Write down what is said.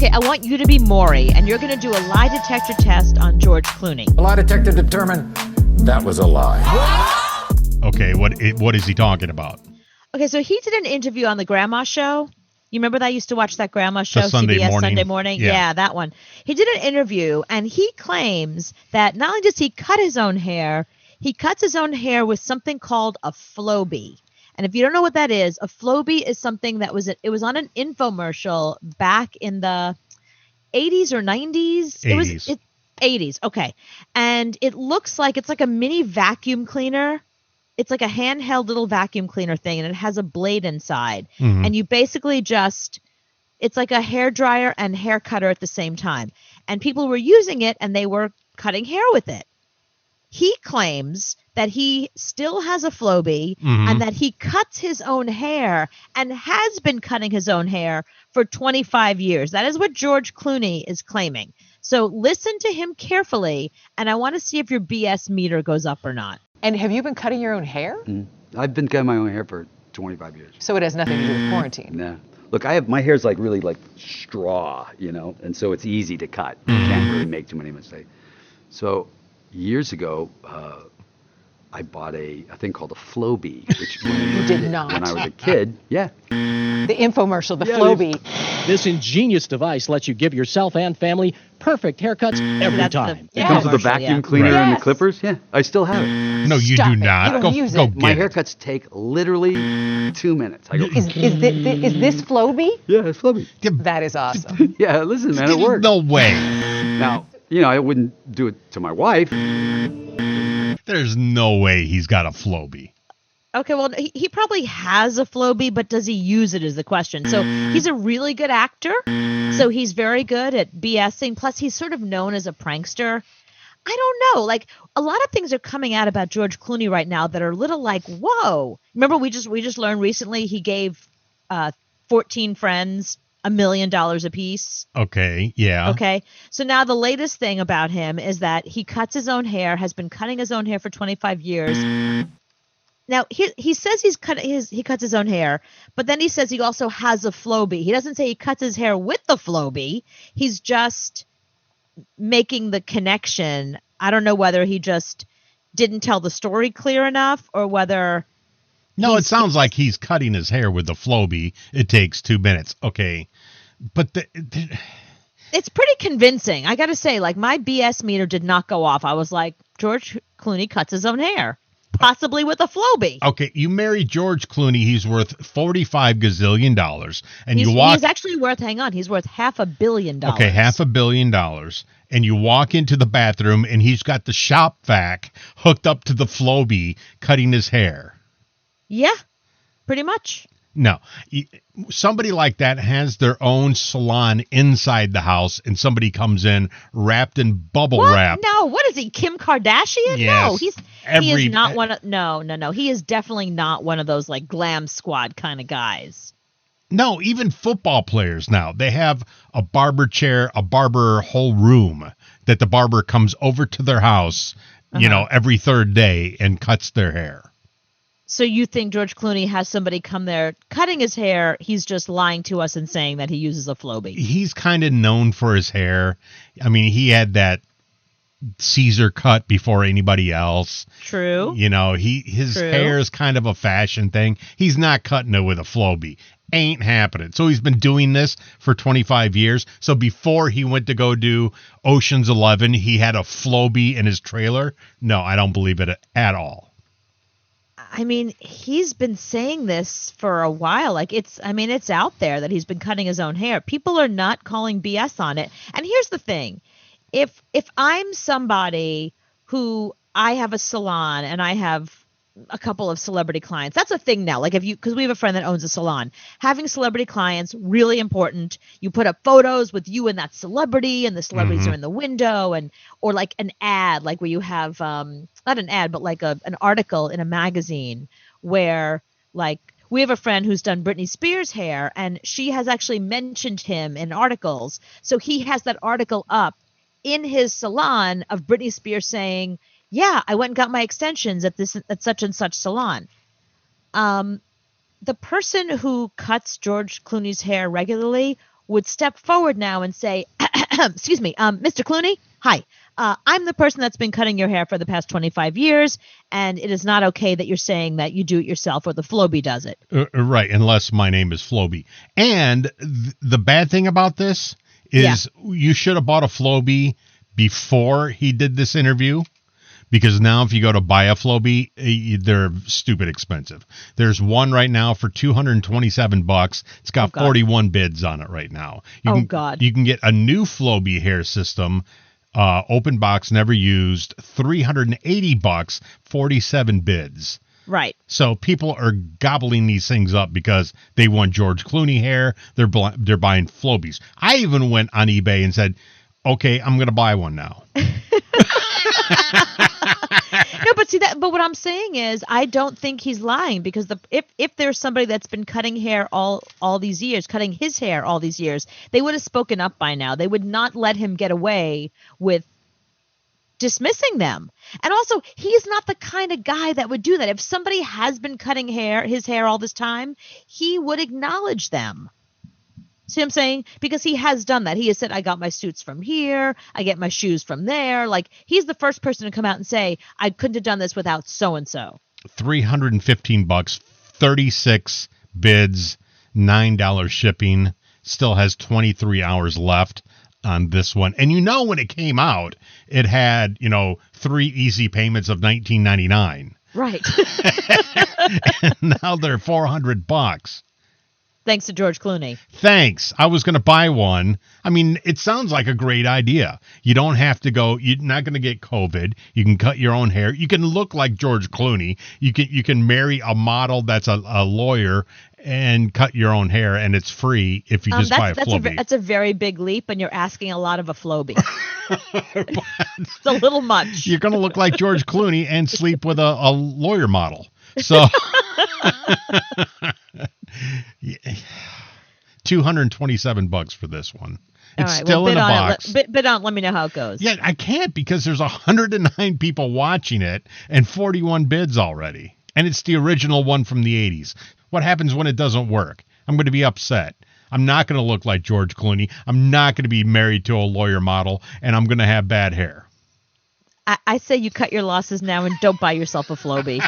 Okay, I want you to be Maury, and you're going to do a lie detector test on George Clooney. The lie detector determined that was a lie. Okay, what is he talking about? Okay, so he did an interview on the Grandma Show. You remember that? I used to watch that Grandma Show, Sunday CBS morning. Sunday morning? Yeah. Yeah, that one. He did an interview, and he claims that not only does he cut his own hair, he cuts his own hair with something called a Flowbee. And if you don't know what that is, a Flowbee is something that was on an infomercial back in the 80s or 90s. 80s. 80s, okay. And it looks like it's like a mini vacuum cleaner. It's like a handheld little vacuum cleaner thing, and it has a blade inside. Mhm. And you basically it's like a hair dryer and hair cutter at the same time. And people were using it, and they were cutting hair with it. He claims that he still has a Flowbee and that he cuts his own hair and has been cutting his own hair for 25 years. That is what George Clooney is claiming. So listen to him carefully, and I want to see if your BS meter goes up or not. And have you been cutting your own hair? I've been cutting my own hair for 25 years. So it has nothing to do with quarantine. Nah. Look, my hair's like really like straw, and so it's easy to cut. You can't really make too many mistakes. So years ago, I bought a thing called a Flowbee, which You did not. when I was a kid, yeah. The infomercial, the Flowbee. This ingenious device lets you give yourself and family perfect haircuts every That's the- time. It comes with a commercial, vacuum yeah. cleaner and Yes. the clippers. Yeah, I still have it. No, you Stop do it. not. You don't Go use go it. get My it. haircuts take literally 2 minutes. I go, Is this Flowbee? yeah, it's Flowbee. That is awesome. Yeah, listen, man, it works. No way. Now, I wouldn't do it to my wife. There's no way he's got a Flowbee. Okay, well, he probably has a Flowbee, but does he use it is the question. So he's a really good actor. So he's very good at BSing. Plus, he's sort of known as a prankster. I don't know. Like, a lot of things are coming out about George Clooney right now that are a little like, whoa. Remember, we just learned recently he gave 14 friends $1 million apiece. Okay, yeah. Okay. So now the latest thing about him is that he cuts his own hair, has been cutting his own hair for 25 years. Now, he says he cuts his own hair, but then he says he also has a Flowbee. He doesn't say he cuts his hair with the Flowbee. He's just making the connection. I don't know whether he just didn't tell the story clear enough or whether... No, it sounds like he's cutting his hair with the Flowbee. It takes 2 minutes. Okay. But It's pretty convincing. I got to say, like, my BS meter did not go off. I was like, George Clooney cuts his own hair, possibly with a Flowbee. okay, you marry George Clooney, he's worth $45 gazillion. And He's actually worth, hang on, he's worth $500 million. Okay, $500 million. And you walk into the bathroom and he's got the shop vac hooked up to the Flowbee cutting his hair. Yeah, pretty much. No, somebody like that has their own salon inside the house, and somebody comes in wrapped in bubble wrap. No, what is he, Kim Kardashian? Yes. No, he is not one of, no. He is definitely not one of those like glam squad kind of guys. No, even football players now, they have a barber chair, a barber whole room that the barber comes over to their house, every third day and cuts their hair. So you think George Clooney has somebody come there cutting his hair? He's just lying to us and saying that he uses a Flowbee. He's kind of known for his hair. I mean, he had that Caesar cut before anybody else. True. His hair is kind of a fashion thing. He's not cutting it with a Flowbee. Ain't happening. So he's been doing this for 25 years. So before he went to go do Ocean's 11, he had a Flowbee in his trailer. No, I don't believe it at all. I mean, he's been saying this for a while. Like it's out there that he's been cutting his own hair. People are not calling BS on it. And here's the thing. If I'm somebody who I have a salon and I have a couple of celebrity clients, that's a thing now. Like because we have a friend that owns a salon, having celebrity clients, really important. You put up photos with you and that celebrity and the celebrities are in the window or like an ad, like where you have, not an ad, but like an article in a magazine where like we have a friend who's done Britney Spears hair and she has actually mentioned him in articles. So he has that article up in his salon of Britney Spears saying, yeah, I went and got my extensions at such and such salon. The person who cuts George Clooney's hair regularly would step forward now and say, excuse me, Mr. Clooney, hi. I'm the person that's been cutting your hair for the past 25 years, and it is not okay that you're saying that you do it yourself or the Flowbee does it. Right, unless my name is Flowbee. And the bad thing about this is you should have bought a Flowbee before he did this interview, because now if you go to buy a Flowbee, they're stupid expensive. There's one right now for $227. It's got 41 bids on it right now. You can get a new Flowbee hair system, open box, never used, $380, 47 bids. Right. So people are gobbling these things up because they want George Clooney hair. They're buying Flowbees. I even went on eBay and said, okay, I'm going to buy one now. No, but see that. But what I'm saying is, I don't think he's lying, because if there's somebody that's been cutting hair all these years, cutting his hair all these years, they would have spoken up by now. They would not let him get away with dismissing them. And also, he's not the kind of guy that would do that. If somebody has been cutting his hair all this time, he would acknowledge them. See what I'm saying? Because he has done that. He has said, I got my suits from here. I get my shoes from there. Like, he's the first person to come out and say, I couldn't have done this without so-and-so. $315, 36 bids, $9 shipping. Still has 23 hours left on this one. And when it came out, it had, 3 easy payments of $19.99. Right. And now they're $400. Thanks to George Clooney. Thanks. I was going to buy one. I mean, it sounds like a great idea. You don't have to go. You're not going to get COVID. You can cut your own hair. You can look like George Clooney. You can marry a model that's a lawyer and cut your own hair, and it's free if you just buy a Flowbee. That's a very big leap, and you're asking a lot of a Flowbee. It's a little much. You're going to look like George Clooney and sleep with a lawyer model. So $227 for this one. It's still in a box. Bid on. Let me know how it goes. Yeah, I can't, because there's 109 people watching it and 41 bids already. And it's the original one from the 80s. What happens when it doesn't work? I'm going to be upset. I'm not going to look like George Clooney. I'm not going to be married to a lawyer model, and I'm going to have bad hair. I say you cut your losses now and don't buy yourself a Flowbee.